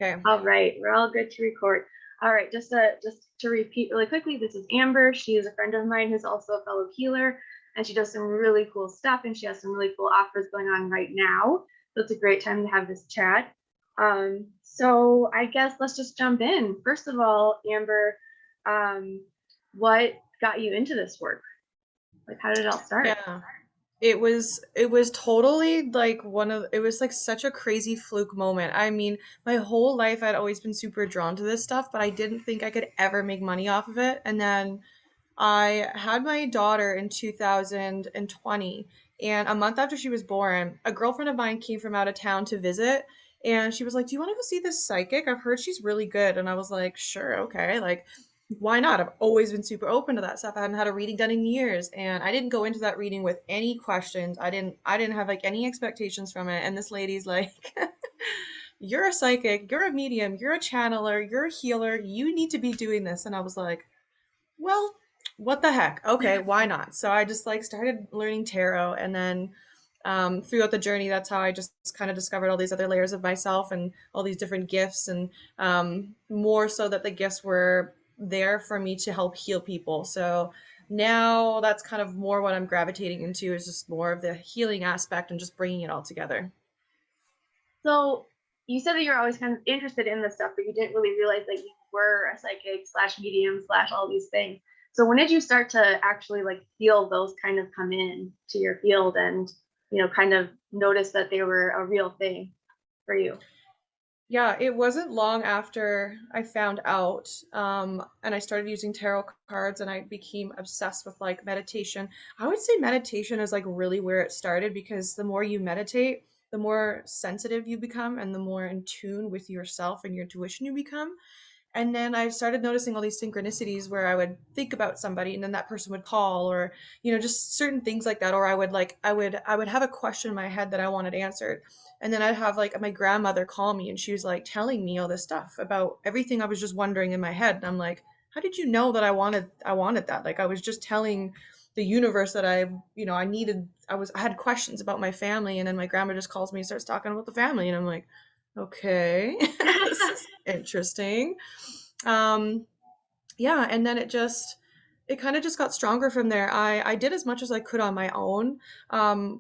Okay. All right, we're all good to record. All right, just to repeat really quickly, this is Amber. She is a friend of mine who's also a fellow healer, and she does some really cool stuff, and she has some really cool offers going on right now. So it's a great time to have this chat. So I guess let's just jump in. First of all, Amber, um, what got you into this work? Like, how did it all start? Yeah. It was totally like it was like such a crazy fluke moment. I mean, my whole life I'd always been super drawn to this stuff, but I didn't think I could ever make money off of it. And then I had my daughter in 2020, and a month after she was born, a girlfriend of mine came from out of town to visit, and she was like, "Do you want to go see this psychic? I've heard she's really good." And I was like, "Sure, okay." Like, why not? I've always been super open to that stuff. I hadn't had a reading done in years, and I didn't go into that reading with any questions. I didn't have like any expectations from it. And this lady's like, "You're a psychic, you're a medium, you're a channeler, you're a healer. You need to be doing this." And I was like, well, what the heck? Okay, why not? So I just like started learning tarot, and then throughout the journey, that's how I just kind of discovered all these other layers of myself and all these different gifts, and more so that the gifts were there for me to help heal people. So now that's kind of more what I'm gravitating into, is just more of the healing aspect and just bringing it all together. So you said that you're always kind of interested in this stuff, but you didn't really realize that you were a psychic slash medium slash all these things. So when did you start to actually like feel those kind of come in to your field and kind of notice that they were a real thing for you? Yeah, it wasn't long after I found out, and I started using tarot cards, and I became obsessed with like meditation. I would say meditation is like really where it started, because the more you meditate, the more sensitive you become, and the more in tune with yourself and your intuition you become. And then I started noticing all these synchronicities where I would think about somebody and then that person would call, or just certain things like that. Or I would have a question in my head that I wanted answered. And then I'd have like my grandmother call me, and she was like telling me all this stuff about everything I was just wondering in my head. And I'm like, how did you know that I wanted that? Like, I was just telling the universe that I had questions about my family, and then my grandma just calls me and starts talking about the family, and I'm like, okay, this is interesting. Um, yeah, and then it kind of just got stronger from there. I did as much as I could on my own,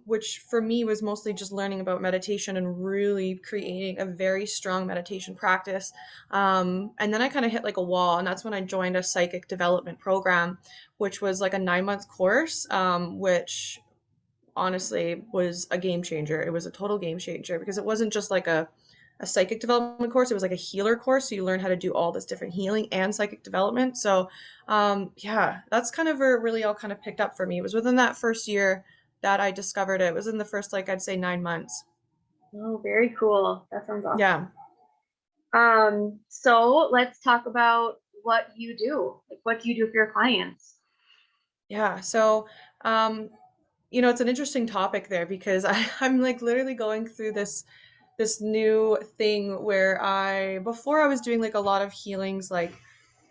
which for me was mostly just learning about meditation and really creating a very strong meditation practice. And then I kind of hit like a wall, and that's when I joined a psychic development program, which was like a 9 month course, which honestly was a game changer. It was a total game changer, because it wasn't just like a psychic development course. It was like a healer course. So you learn how to do all this different healing and psychic development. So yeah, that's kind of where it really all kind of picked up for me. It was within that first year that I discovered it. It was in the first, like, I'd say 9 months. Oh, very cool. That sounds awesome. Yeah. So let's talk about what you do. Like, what do you do for your clients? Yeah. So, um, it's an interesting topic there, because I'm like literally going through this new thing where before I was doing like a lot of healings, like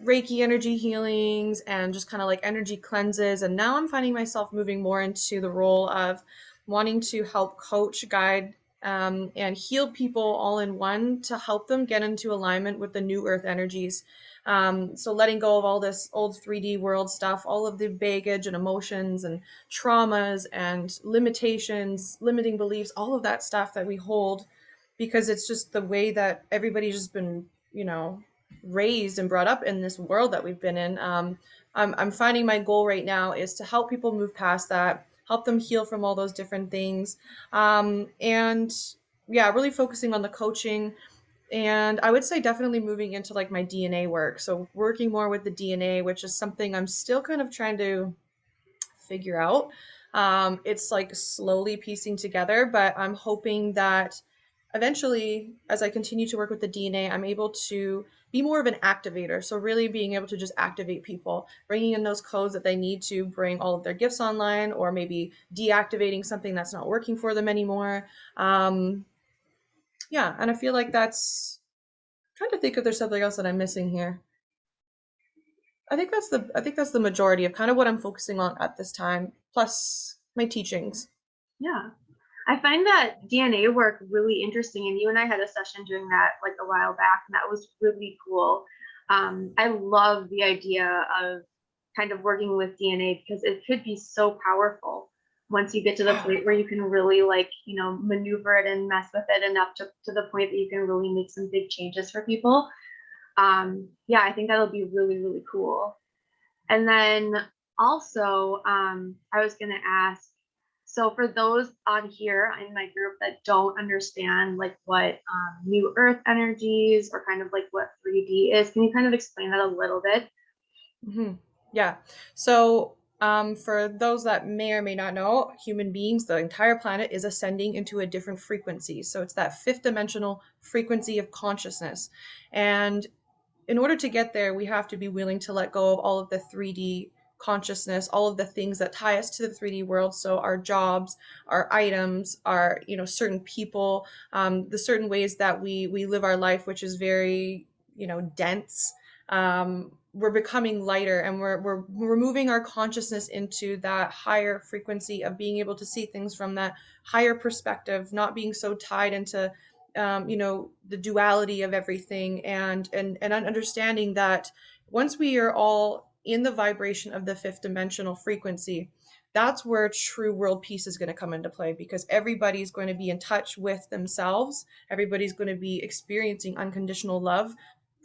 Reiki energy healings and just kind of like energy cleanses. And now I'm finding myself moving more into the role of wanting to help coach, guide, and heal people all in one, to help them get into alignment with the new earth energies. So letting go of all this old 3D world stuff, all of the baggage and emotions and traumas and limitations, limiting beliefs, all of that stuff that we hold, because it's just the way that everybody's just been, raised and brought up in this world that we've been in. I'm finding my goal right now is to help people move past that, help them heal from all those different things. And yeah, really focusing on the coaching. And I would say definitely moving into like my DNA work. So working more with the DNA, which is something I'm still kind of trying to figure out. It's like slowly piecing together, but I'm hoping that eventually, as I continue to work with the DNA, I'm able to be more of an activator. So, really being able to just activate people, bringing in those codes that they need to bring all of their gifts online, or maybe deactivating something that's not working for them anymore. Um, yeah, and I feel like trying to think if there's something else that I'm missing here. I think that's the majority of kind of what I'm focusing on at this time, plus my teachings. Yeah. I find that DNA work really interesting, and you and I had a session doing that like a while back, and that was really cool. I love the idea of kind of working with DNA because it could be so powerful once you get to the Yeah. point where you can really like, maneuver it and mess with it enough to the point that you can really make some big changes for people. Yeah, I think that'll be really, really cool. And then also, I was going to ask, so for those on here in my group that don't understand like what new earth energies or kind of like what 3D is, can you kind of explain that a little bit? hmm Yeah. So, for those that may or may not know, human beings, the entire planet is ascending into a different frequency. So it's that fifth dimensional frequency of consciousness. And in order to get there, we have to be willing to let go of all of the 3D consciousness, all of the things that tie us to the 3D world. So our jobs, our items, our, certain people, the certain ways that we live our life, which is very, dense. We're becoming lighter, and we're moving our consciousness into that higher frequency of being able to see things from that higher perspective, not being so tied into the duality of everything, and understanding that once we are all in the vibration of the fifth dimensional frequency, that's where true world peace is going to come into play, because everybody's going to be in touch with themselves. Everybody's going to be experiencing unconditional love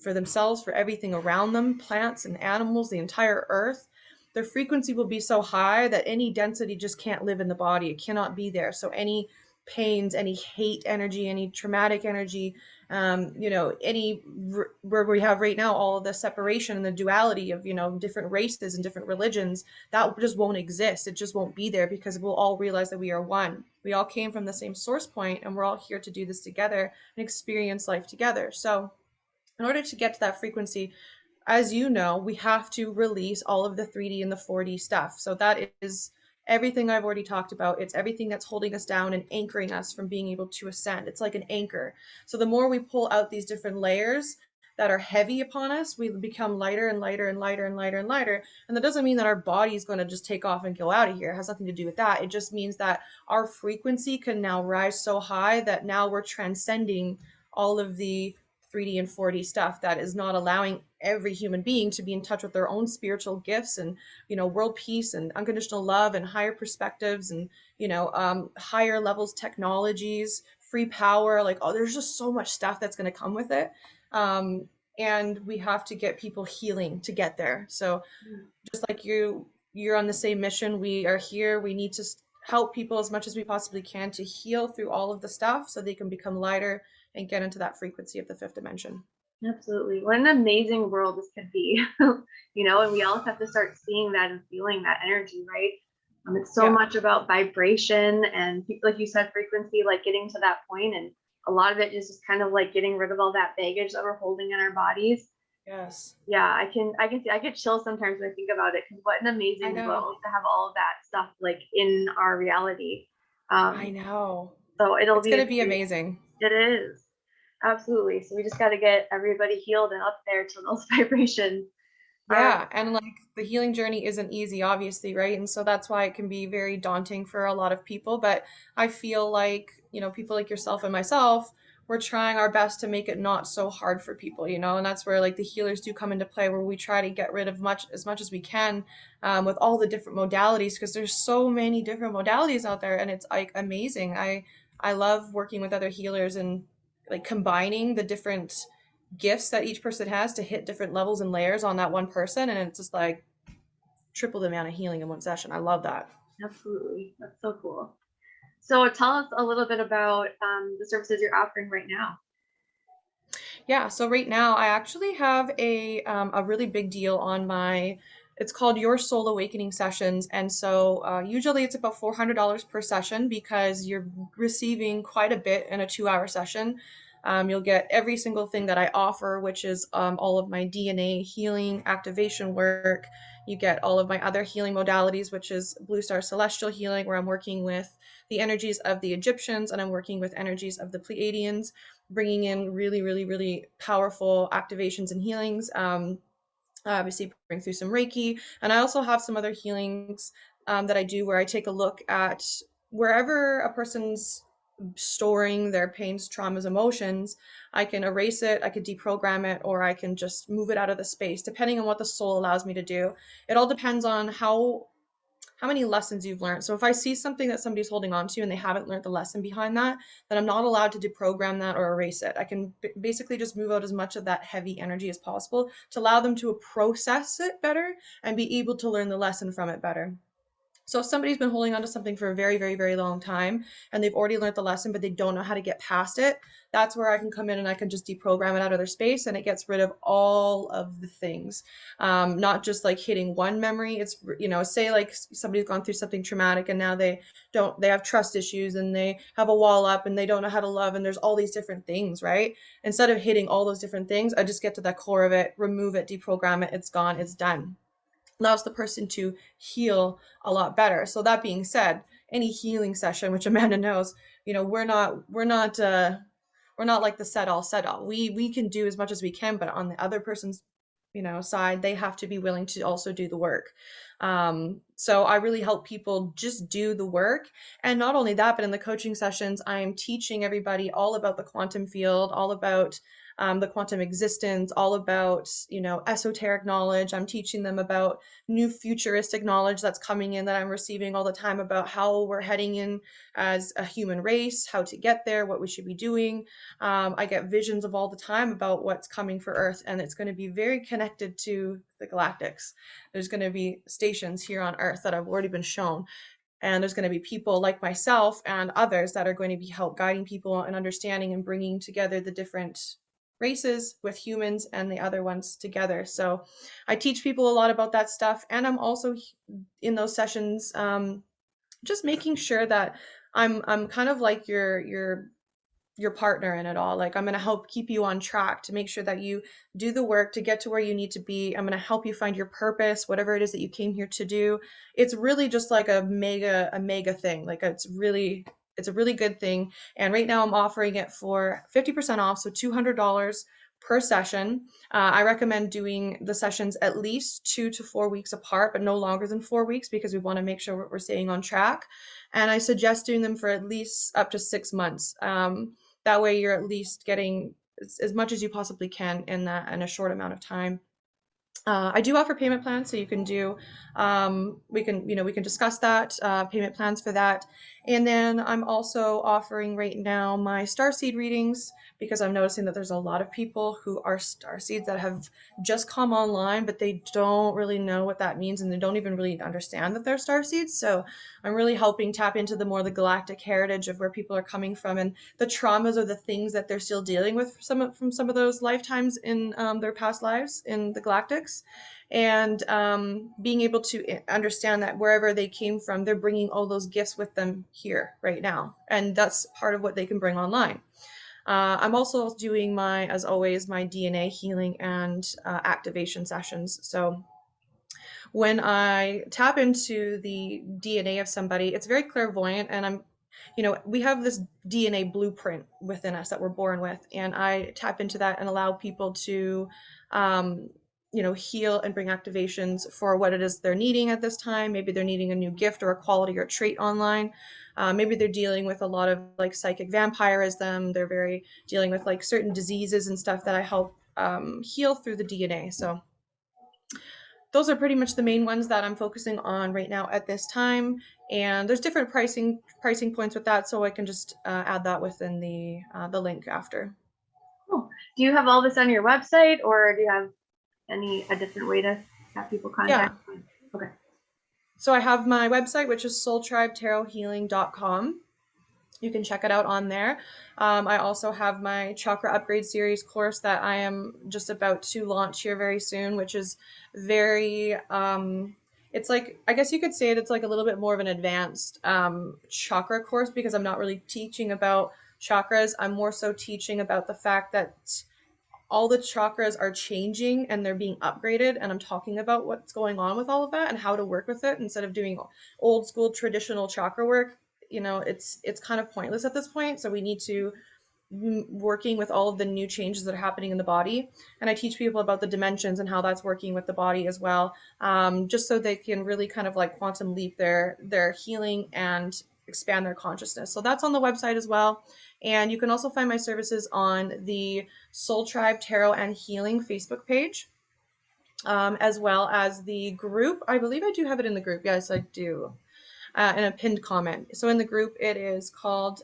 for themselves, for everything around them, plants and animals, the entire earth. Their frequency will be so high that any density just can't live in the body. It cannot be there. So any pains, any hate energy, any traumatic energy, any where we have right now all of the separation and the duality of, different races and different religions, that just won't exist. It just won't be there, because we'll all realize that we are one. We all came from the same source point, and we're all here to do this together and experience life together. So, in order to get to that frequency, as you know, we have to release all of the 3D and the 4D stuff. So that is everything I've already talked about. It's everything that's holding us down and anchoring us from being able to ascend. It's like an anchor. So the more we pull out these different layers that are heavy upon us, we become lighter and lighter and lighter and lighter and lighter. And that doesn't mean that our body is going to just take off and go out of here. It has nothing to do with that. It just means that our frequency can now rise so high that now we're transcending all of the 3D and 4D stuff that is not allowing every human being to be in touch with their own spiritual gifts and, world peace and unconditional love and higher perspectives and, higher levels technologies, free power. Like, oh, there's just so much stuff that's going to come with it. um, and we have to get people healing to get there. So just like you're on the same mission, we are here. We need to help people as much as we possibly can to heal through all of the stuff so they can become lighter and get into that frequency of the fifth dimension. Absolutely. What an amazing world this could be. And we all have to start seeing that and feeling that energy, right? It's so Yeah. much about vibration and, like you said, frequency, like getting to that point. And a lot of it is just kind of like getting rid of all that baggage that we're holding in our bodies. Yes. Yeah, I can see, I get chills sometimes when I think about it, because what an I amazing know. world to have all of that stuff like in our reality. I Um, know. so it'll It's be going a to be great, amazing. it is. Absolutely. So we just got to get everybody healed and up there to those vibrations. All right. Yeah, and like the healing journey isn't easy, obviously, right? And so that's why it can be very daunting for a lot of people. But I feel like, people like yourself and myself, we're trying our best to make it not so hard for people, and that's where like the healers do come into play, where we try to get rid of much as we can, with all the different modalities, because there's so many different modalities out there, and it's like amazing. I love working with other healers and like combining the different gifts that each person has to hit different levels and layers on that one person, and it's just like triple the amount of healing in one session. I love that. Absolutely. That's so cool. So tell us a little bit about the services you're offering right now. Yeah, so right now I actually have a really big deal on my. It's called Your Soul Awakening Sessions, and so usually it's about $400 per session, because you're receiving quite a bit in a 2-hour session. You'll get every single thing that I offer, which is all of my DNA healing activation work. You get all of my other healing modalities, which is Blue Star Celestial Healing, where I'm working with the energies of the Egyptians and I'm working with energies of the Pleiadians, bringing in really, really, really powerful activations and healings. Obviously, bring through some Reiki. And I also have some other healings that I do, where I take a look at wherever a person's storing their pains, traumas, emotions, I can erase it, I could deprogram it, or I can just move it out of the space, depending on what the soul allows me to do. It all depends on how many lessons you've learned. So if I see something that somebody's holding on to and they haven't learned the lesson behind that, then I'm not allowed to deprogram that or erase it. I can basically just move out as much of that heavy energy as possible to allow them to process it better and be able to learn the lesson from it better. So if somebody's been holding on to something for a very, very, very long time and they've already learned the lesson, but they don't know how to get past it, that's where I can come in and I can just deprogram it out of their space and it gets rid of all of the things. Not just like hitting one memory. It's, say like somebody's gone through something traumatic and now they have trust issues and they have a wall up and they don't know how to love and there's all these different things, right? Instead of hitting all those different things, I just get to the core of it, remove it, deprogram it, it's gone, it's done, allows the person to heal a lot better. So that being said, any healing session, which Amanda knows, we're not like the set all. We can do as much as we can, but on the other person's side, they have to be willing to also do the work. So I really help people just do the work. And not only that, but in the coaching sessions, I'm teaching everybody all about the quantum field, all about the quantum existence, all about, esoteric knowledge. I'm teaching them about new futuristic knowledge that's coming in that I'm receiving all the time about how we're heading in as a human race, how to get there, what we should be doing. I get visions of all the time about what's coming for Earth, and it's going to be very connected to the galactics. There's going to be stations here on Earth that have already been shown, and there's going to be people like myself and others that are going to be help guiding people and understanding and bringing together the different races with humans and the other ones together. So I teach people a lot about that stuff, and I'm also in those sessions, just making sure that I'm kind of like your partner in it all. Like, I'm going to help keep you on track to make sure that you do the work to get to where you need to be. I'm going to help you find your purpose, whatever it is that you came here to do. It's really just like a mega thing. Like, it's a really good thing. And right now I'm offering it for 50% off, so $200 per session. I recommend doing the sessions at least 2 to 4 weeks apart, but no longer than 4 weeks, because we want to make sure we're staying on track. And I suggest doing them for at least up to 6 months. That way you're at least getting as much as you possibly can in a short amount of time. I do offer payment plans, so you can do. We can discuss that payment plans for that, and then I'm also offering right now my starseed readings, because I'm noticing that there's a lot of people who are starseeds that have just come online, but they don't really know what that means, and they don't even really understand that they're starseeds. So I'm really helping tap into the galactic heritage of where people are coming from and the traumas or the things that they're still dealing with from some of those lifetimes in their past lives in the galactics, and being able to understand that wherever they came from, they're bringing all those gifts with them here right now, and that's part of what they can bring online. I'm also doing as always, my DNA healing and activation sessions. So when I tap into the DNA of somebody, it's very clairvoyant, and we have this DNA blueprint within us that we're born with, and I tap into that and allow people to, heal and bring activations for what it is they're needing at this time. Maybe they're needing a new gift or a quality or a trait online. Maybe they're dealing with a lot of like psychic vampirism. They're very dealing with like certain diseases and stuff that I help heal through the DNA. So those are pretty much the main ones that I'm focusing on right now at this time. And there's different pricing points with that, so I can just add that within the link after. Cool. Do you have all this on your website, or do you have a different way to have people Yeah. contact you? Okay. So I have my website, which is soultribetarrothealing.com. You can check it out on there. I also have my Chakra Upgrade Series course that I am just about to launch here very soon, which is very, it's like, I guess you could say it's like a little bit more of an advanced chakra course, because I'm not really teaching about chakras. I'm more so teaching about the fact that all the chakras are changing and they're being upgraded, and I'm talking about what's going on with all of that and how to work with it instead of doing old school traditional chakra work. It's kind of pointless at this point, so we need to working with all of the new changes that are happening in the body, and I teach people about the dimensions and how that's working with the body as well, just so they can really kind of like quantum leap their healing and expand their consciousness. So that's on the website as well. And you can also find my services on the Soul Tribe Tarot and Healing Facebook page, as well as the group. I believe I do have it in the group. Yes, I do. In a pinned comment. So in the group, it is called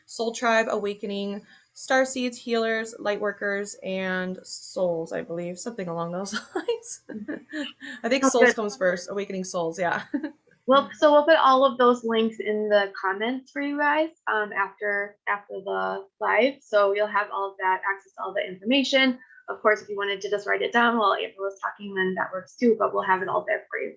Soul Tribe Awakening Star Seeds, Healers, Lightworkers, and Souls, I believe. Something along those lines. I think Sounds Souls good. comes first, Awakening Souls, yeah. Well, so we'll put all of those links in the comments for you guys after the live. So you'll have all of that access to all the information. Of course, if you wanted to just write it down while April was talking, then that works too. But we'll have it all there for you.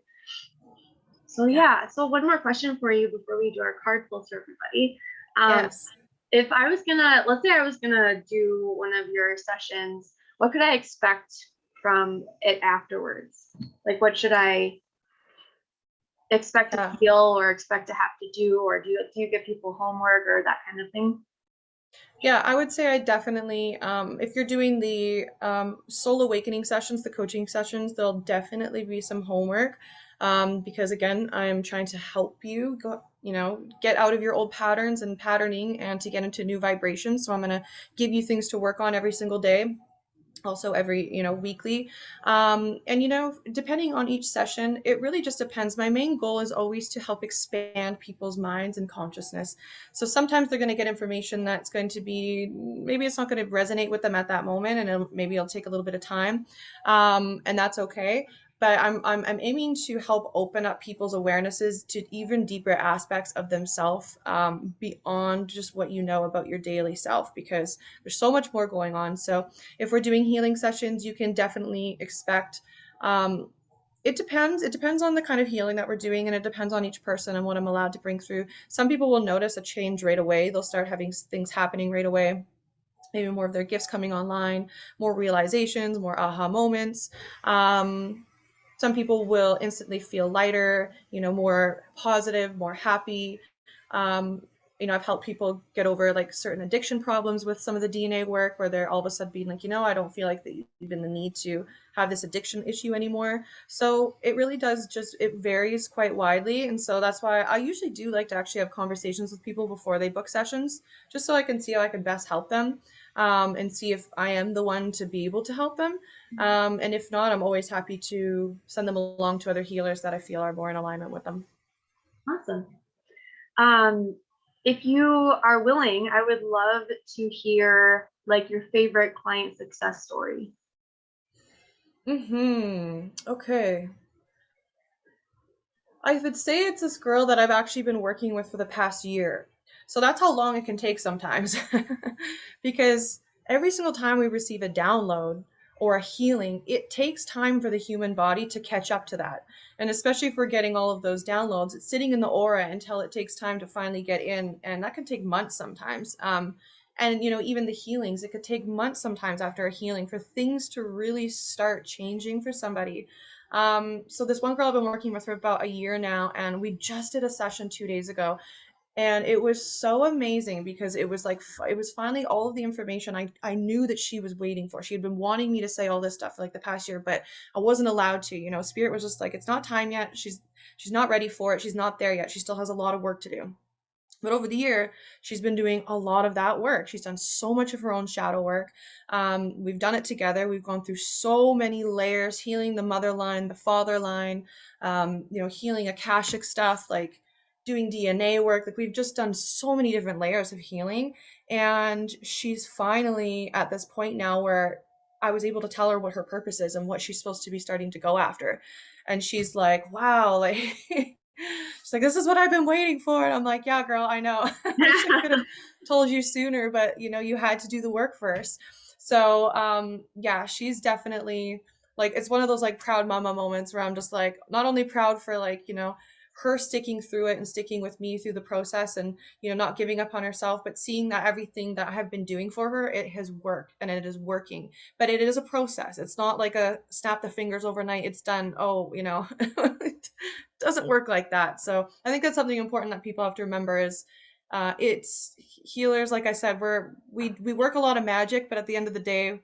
So Yeah. yeah. So one more question for you before we do our card pull for everybody. Um, Yes. if I was gonna, let's say I was gonna do one of your sessions, what could I expect from it afterwards? Like, what should I expect to Yeah. feel or expect to have to do, or do you give people homework or that kind of thing? Yeah, I would say I definitely, if you're doing the soul awakening sessions, the coaching sessions, there'll definitely be some homework, because again, I'm trying to help you go, get out of your old patterns and patterning and to get into new vibrations. So I'm gonna give you things to work on every single day, also every weekly, and depending on each session, it really just depends. My main goal is always to help expand people's minds and consciousness. So sometimes they're going to get information that's going to be, maybe it's not going to resonate with them at that moment, and maybe it'll take a little bit of time, and that's okay. But I'm aiming to help open up people's awarenesses to even deeper aspects of themselves, beyond just what you know about your daily self, because there's so much more going on. So if we're doing healing sessions, you can definitely expect, um, it depends on the kind of healing that we're doing, and it depends on each person and what I'm allowed to bring through. Some people will notice a change right away. They'll start having things happening right away, maybe more of their gifts coming online, more realizations, more aha moments. Some people will instantly feel lighter, more positive, more happy. um, I've helped people get over like certain addiction problems with some of the DNA work, where they're all of a sudden being like, I don't feel like that even the need to have this addiction issue anymore. So it really does, just it varies quite widely. And so that's why I usually do like to actually have conversations with people before they book sessions, just so I can see how I can best help them, and see if I am the one to be able to help them. And if not, I'm always happy to send them along to other healers that I feel are more in alignment with them. Awesome. Um, if you are willing, I would love to hear like your favorite client success story. Okay. I would say it's this girl that I've actually been working with for the past year. So that's how long it can take sometimes. Because every single time we receive a download or a healing, it takes time for the human body to catch up to that. And especially if we're getting all of those downloads, it's sitting in the aura until it takes time to finally get in. And that can take months sometimes. And even the healings, it could take months sometimes after a healing for things to really start changing for somebody. So this one girl I've been working with for about a year now, and we just did a session 2 days ago, and it was so amazing because it was like it was finally all of the information I knew that she was waiting for. She had been wanting me to say all this stuff for like the past year, but I wasn't allowed to. Spirit was just like, it's not time yet. She's not ready for it. She's not there yet. She still has a lot of work to do. But over the year, she's been doing a lot of that work. She's done so much of her own shadow work. We've done it together. We've gone through so many layers, healing the mother line, the father line, healing Akashic stuff, like doing DNA work. Like we've just done so many different layers of healing. And she's finally at this point now where I was able to tell her what her purpose is and what she's supposed to be starting to go after. And she's like, wow, like she's like, this is what I've been waiting for. And I'm like, yeah, girl, I know. I wish I could have told you sooner, but you had to do the work first. So yeah, she's definitely like, it's one of those like proud mama moments where I'm just like, not only proud for like, her sticking through it and sticking with me through the process, and not giving up on herself, but seeing that everything that I have been doing for her, it has worked and it is working. But it is a process. It's not like a snap the fingers overnight, it's done. Oh, it doesn't work like that. So I think that's something important that people have to remember is, it's healers, like I said, we work a lot of magic, but at the end of the day,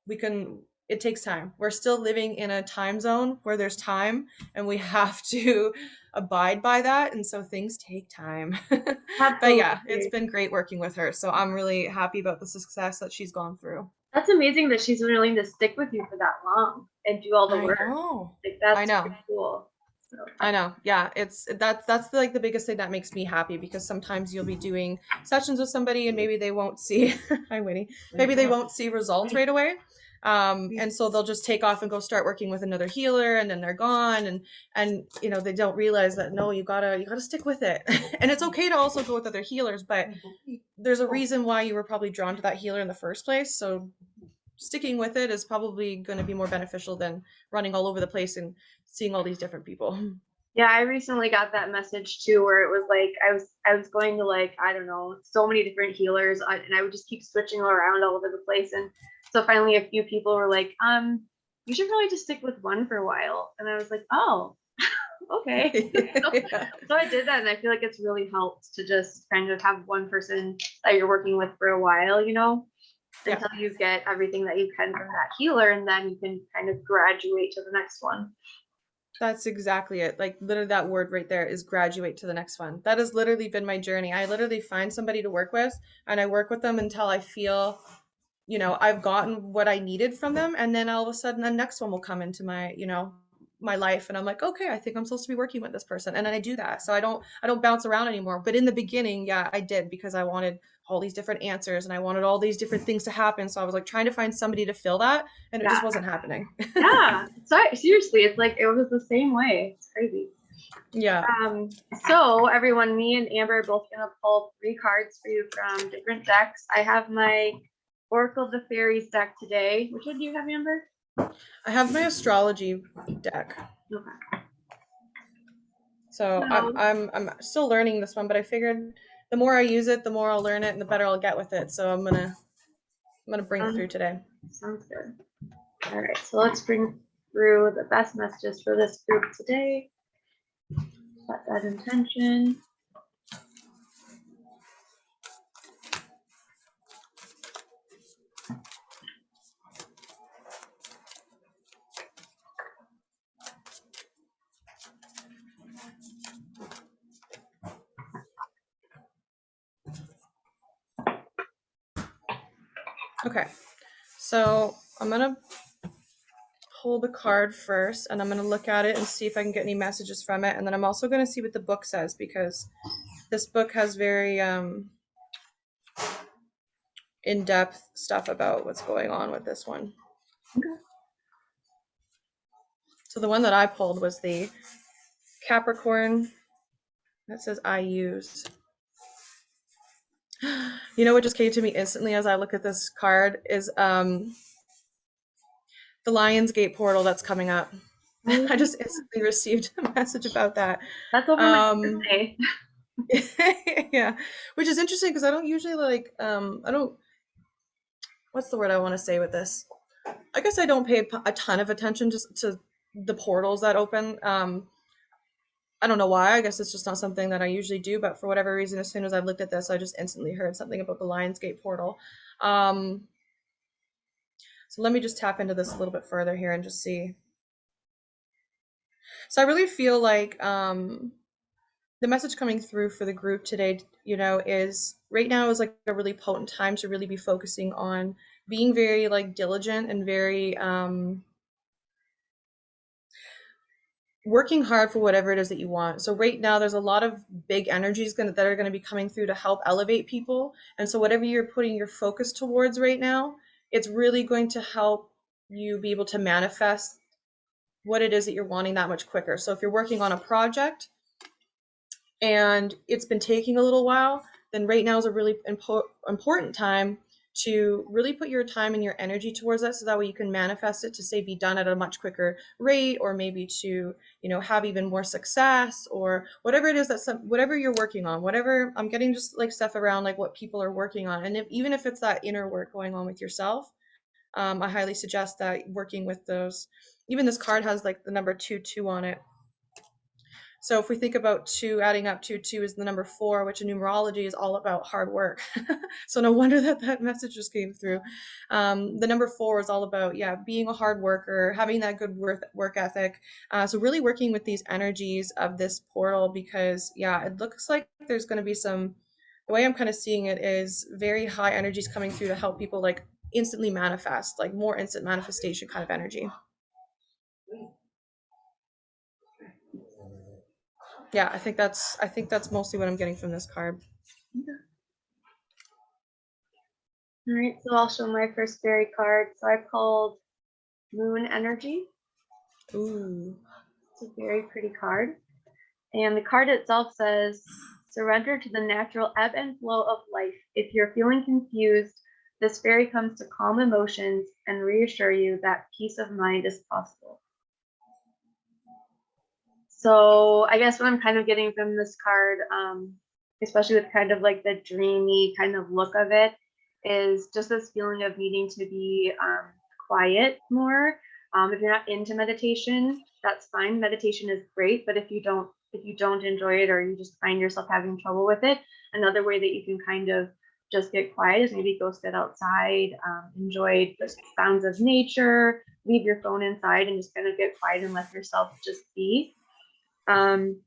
we can it takes time. We're still living in a time zone where there's time, and we have to abide by that. And so things take time. But yeah, it's Absolutely. been great working with her. So I'm really happy about the success that she's gone through. That's amazing that she's willing to stick with you for that long and do all the I work. know. Like I that's know. pretty cool. So I know. Yeah, it's that's like the biggest thing that makes me happy, because sometimes you'll be doing sessions with somebody and maybe they won't see hi Winnie. Maybe they won't see results right away. And so they'll just take off and go start working with another healer, and then they're gone, and they don't realize that, no, you gotta stick with it. And it's okay to also go with other healers, but there's a reason why you were probably drawn to that healer in the first place. So sticking with it is probably going to be more beneficial than running all over the place and seeing all these different people. yeah, I recently got that message too, where it was like I was going to like I don't know so many different healers, and I would just keep switching around all over the place, and so finally a few people were like, you should probably just stick with one for a while, and I was like, oh, okay. so, Yeah. so I did that, and I feel like it's really helped to just kind of have one person that you're working with for a while, Yeah, until you get everything that you can from that healer, and then you can kind of graduate to the next one. that's exactly it. Like, literally, that word right there is graduate to the next one. That has literally been my journey. I literally find somebody to work with, and I work with them until I feel, I've gotten what I needed from them, and then all of a sudden the next one will come into my life, and I'm like, okay, I think I'm supposed to be working with this person, and then I do that. So I don't bounce around anymore. But in the beginning, yeah, I did, because I wanted all these different answers and I wanted all these different things to happen. So I was like trying to find somebody to fill that, and it just Yeah. wasn't happening. Yeah. So seriously, it's like it was the same way. It's crazy. Yeah. So everyone, me and Amber are both gonna pull 3 cards for you from different decks. I have my Oracle of the Fairies deck today. Which one do you have, Amber? I have my astrology deck. Okay. So I'm So I'm I'm still learning this one, but I figured the more I use it, the more I'll learn it and the better I'll get with it. So I'm gonna bring it through today. sounds good. All right. So let's bring through the best messages for this group today. Set that intention. Okay. So I'm gonna pull the card first, and I'm gonna look at it and see if I can get any messages from it. And then I'm also gonna see what the book says, because this book has very in-depth stuff about what's going on with this one. Okay. So the one that I pulled was the Capricorn that says I use. What just came to me instantly as I look at this card is the Lionsgate portal that's coming up. Oh, I just instantly received a message about that. that's over my Um, birthday. yeah, which is interesting because I don't usually I don't, what's the word I want to say with this? I guess I don't pay a ton of attention just to the portals that open. I don't know why. I guess it's just not something that I usually do, but for whatever reason, as soon as I looked at this, I just instantly heard something about the Lionsgate portal. Um, so let me just tap into this a little bit further here and just see. So I really feel like the message coming through for the group today, is right now is like a really potent time to really be focusing on being very like diligent and very working hard for whatever it is that you want. So right now there's a lot of big energies that are going to be coming through to help elevate people. And so whatever you're putting your focus towards right now, it's really going to help you be able to manifest what it is that you're wanting that much quicker. So if you're working on a project and it's been taking a little while, then right now is a really important time to really put your time and your energy towards that, so that way you can manifest it to say be done at a much quicker rate, or maybe to have even more success, or whatever it is whatever you're working on, whatever. I'm getting just like stuff around like what people are working on, and even if it's that inner work going on with yourself, I highly suggest that working with those. Even this card has like the number 22 on it. So if we think about two, adding up to two is the number four, which in numerology is all about hard work. So no wonder that that message just came through. The number four is all about, yeah, being a hard worker, having that good work ethic. So really working with these energies of this portal because, yeah, it looks like there's going to be some, the way I'm kind of seeing it is very high energies coming through to help people like instantly manifest, like more instant manifestation kind of energy. Yeah, I think that's mostly what I'm getting from this card. All right, so I'll show my first fairy card. So I pulled Moon Energy. Ooh. It's a very pretty card. And the card itself says, surrender to the natural ebb and flow of life. If you're feeling confused, this fairy comes to calm emotions and reassure you that peace of mind is possible. So I guess what I'm kind of getting from this card, especially with kind of like the dreamy kind of look of it, is just this feeling of needing to be quiet more. If you're not into meditation, that's fine. Meditation is great, but if you don't enjoy it or you just find yourself having trouble with it, another way that you can kind of just get quiet is maybe go sit outside, enjoy the sounds of nature, leave your phone inside, and just kind of get quiet and let yourself just be. Um,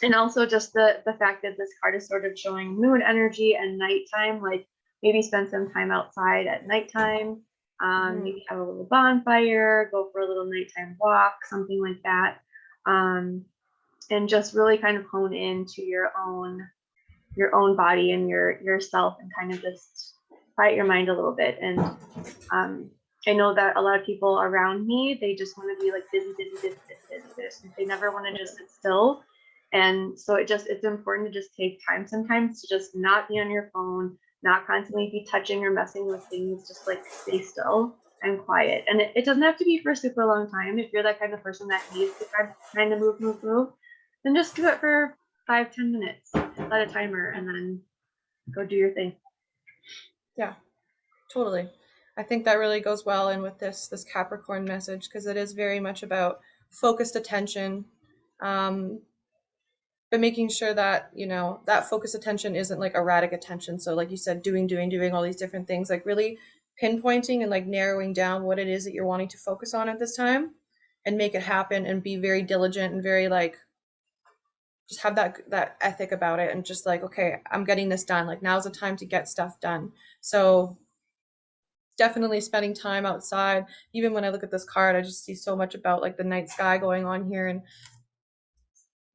and also just the fact that this card is sort of showing moon energy and nighttime, like maybe spend some time outside at nighttime, Mhm. maybe have a little bonfire, go for a little nighttime walk, something like that. Um, and just really kind of hone into your own body and yourself and kind of just quiet your mind a little bit. And I know that a lot of people around me, they just want to be like busy, busy, busy, busy, busy, busy. They never want to just sit still. And so it's important to just take time sometimes to just not be on your phone, not constantly be touching or messing with things, just like stay still and quiet. And it doesn't have to be for a super long time. If you're that kind of person that needs to kind of move, move, move, then just do it for 5, 10 minutes, set a timer, and then go do your thing. Yeah, totally. I think that really goes well in with this Capricorn message because it is very much about focused attention, um, but making sure that that focused attention isn't like erratic attention. So like you said, doing all these different things, like really pinpointing and like narrowing down what it is that you're wanting to focus on at this time, and make it happen, and be very diligent and very like just have that ethic about it, and just like, okay, I'm getting this done, like now's the time to get stuff done. So definitely spending time outside. Even when I look at this card, I just see so much about like the night sky going on here, and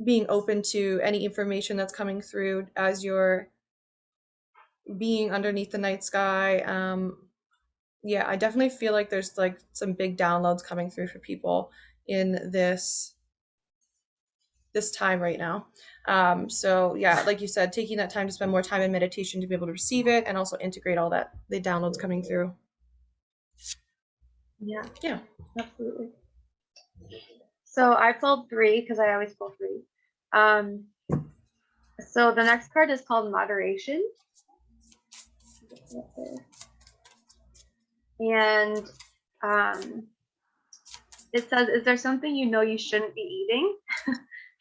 being open to any information that's coming through as you're being underneath the night sky. Yeah, I definitely feel like there's like some big downloads coming through for people in this time right now. So yeah, like you said, taking that time to spend more time in meditation to be able to receive it and also integrate all that the downloads coming through. Yeah, Yeah. absolutely. So I pulled three because I always pull three. Um, so the next card is called Moderation. And it says, is there something you know you shouldn't be eating?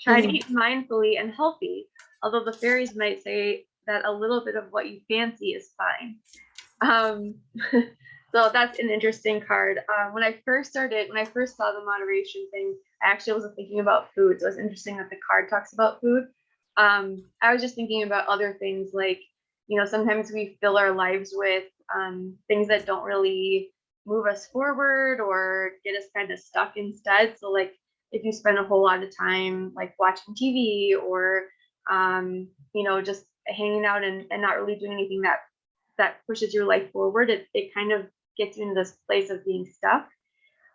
Try to Mhm. eat mindfully and healthy, although the fairies might say that a little bit of what you fancy is fine. Um, so that's an interesting card. When I first saw the moderation thing, I actually wasn't thinking about food. So it's interesting that the card talks about food. I was just thinking about other things like, sometimes we fill our lives with things that don't really move us forward or get us kind of stuck instead. So like if you spend a whole lot of time like watching TV or just hanging out and not really doing anything that pushes your life forward, it kind of gets you into this place of being stuck.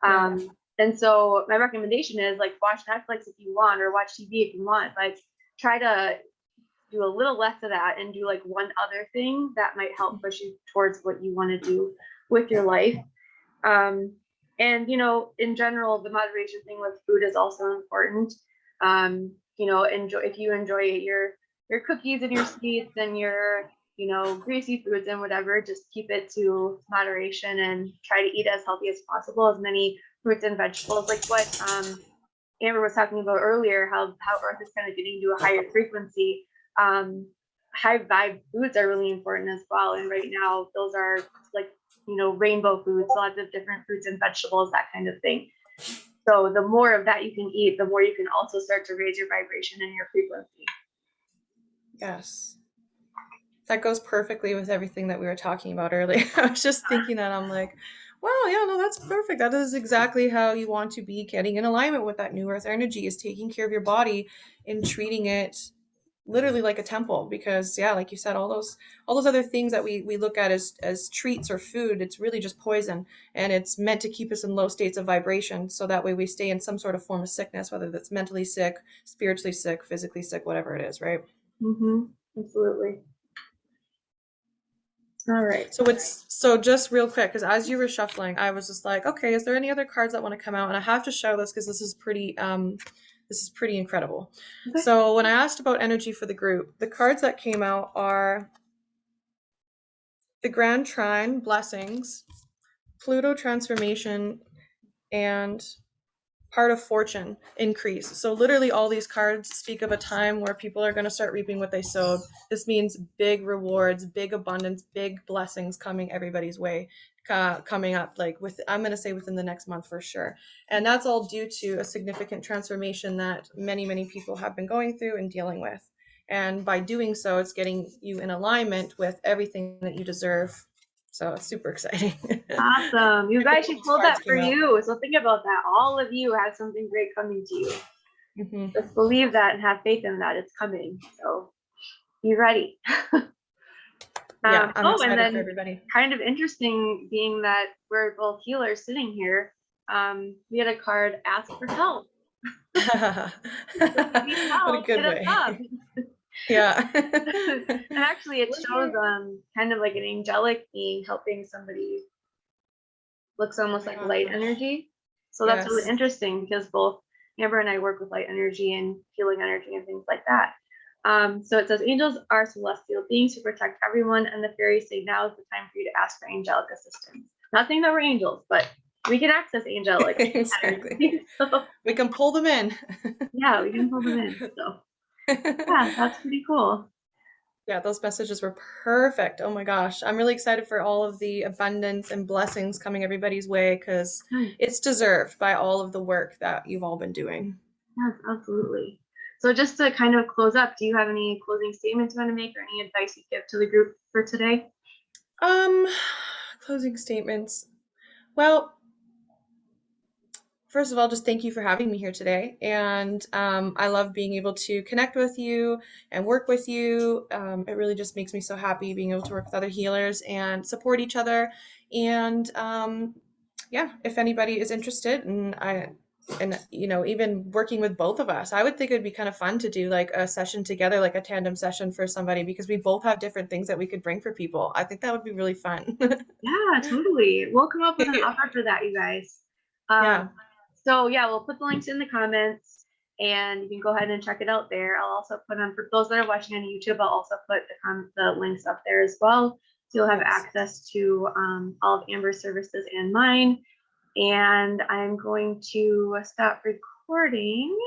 Yeah. And so my recommendation is like watch Netflix if you want or watch TV if you want, but try to do a little less of that and do like one other thing that might help push you towards what you want to do with your life. Um, and in general, the moderation thing with food is also important. Enjoy if you enjoy your cookies and your sweets and your greasy foods and whatever, just keep it to moderation and try to eat as healthy as possible, as many fruits and vegetables. Like Amber was talking about earlier, how Earth is kind of getting to a higher frequency. Um, High vibe foods are really important as well. And right now, those are like, rainbow foods, lots of different fruits and vegetables, that kind of thing. So the more of that you can eat, the more you can also start to raise your vibration and your frequency. Yes. That goes perfectly with everything that we were talking about earlier. I was just thinking that I'm like, wow, yeah, no, that's perfect. That is exactly how you want to be getting in alignment with that new earth energy is taking care of your body and treating it literally like a temple because yeah, like you said, all those other things that we look at as treats or food, it's really just poison and it's meant to keep us in low states of vibration so that way we stay in some sort of form of sickness, whether that's mentally sick, spiritually sick, physically sick, whatever it is, right? Mm-hmm. Absolutely. All right. So just real quick, because as you were shuffling, I was just like, okay, is there any other cards that want to come out? And I have to show this because this is pretty incredible. Okay. So when I asked about energy for the group, the cards that came out are the Grand Trine, Blessings, Pluto Transformation, and Part of Fortune, Increase. So literally all these cards speak of a time where people are going to start reaping what they sowed. This means big rewards, big abundance, big blessings coming everybody's way, coming up like with, I'm going to say within the next month for sure. And that's all due to a significant transformation that many people have been going through and dealing with. And by doing so, it's getting you in alignment with everything that you deserve. So it's super exciting. Awesome. You guys, she These pulled cards that for came out. you. So think about that. All of you have something great coming to you. Hmm. Just believe that and have faith in that. It's coming. So be ready. Yeah, I'm Oh, and excited for then everybody. kind of interesting being that we're both healers sitting here. We had a card, ask for help. So if you need What a help, hit good us up. way. Yeah. And actually it We're shows here. kind of like an angelic being helping somebody. Looks Oh almost my like light gosh. energy. So that's really Yes. interesting because both Amber and I work with light energy and healing energy and things like that. So it says angels are celestial beings who protect everyone, and the fairies say now is the time for you to ask for angelic assistance. Not saying that we're angels, but we can access angelic Exactly. energy. So We can pull them in. yeah, we can pull them in. So yeah, that's pretty cool. Yeah, those messages were perfect. Oh my gosh. I'm really excited for all of the abundance and blessings coming everybody's way because Nice. it's deserved by all of the work that you've all been doing. Yes, absolutely. So just to kind of close up, do you have any closing statements you want to make or any advice you give to the group for today? Um, Closing statements. Well, first of all, just thank you for having me here today. And I love being able to connect with you and work with you. It really just makes me so happy being able to work with other healers and support each other. And yeah, if anybody is interested, and even working with both of us, I would think it'd be kind of fun to do like a session together, like a tandem session for somebody, because we both have different things that we could bring for people. I think that would be really fun. Yeah, totally. We'll come up with an offer for that, you guys. Yeah. Um, so yeah, we'll put the links in the comments and you can go ahead and check it out there. I'll also put on for those that are watching on YouTube, I'll also put the links up there as well. So you'll have Yes. access to all of Amber's services and mine. And I'm going to stop recording.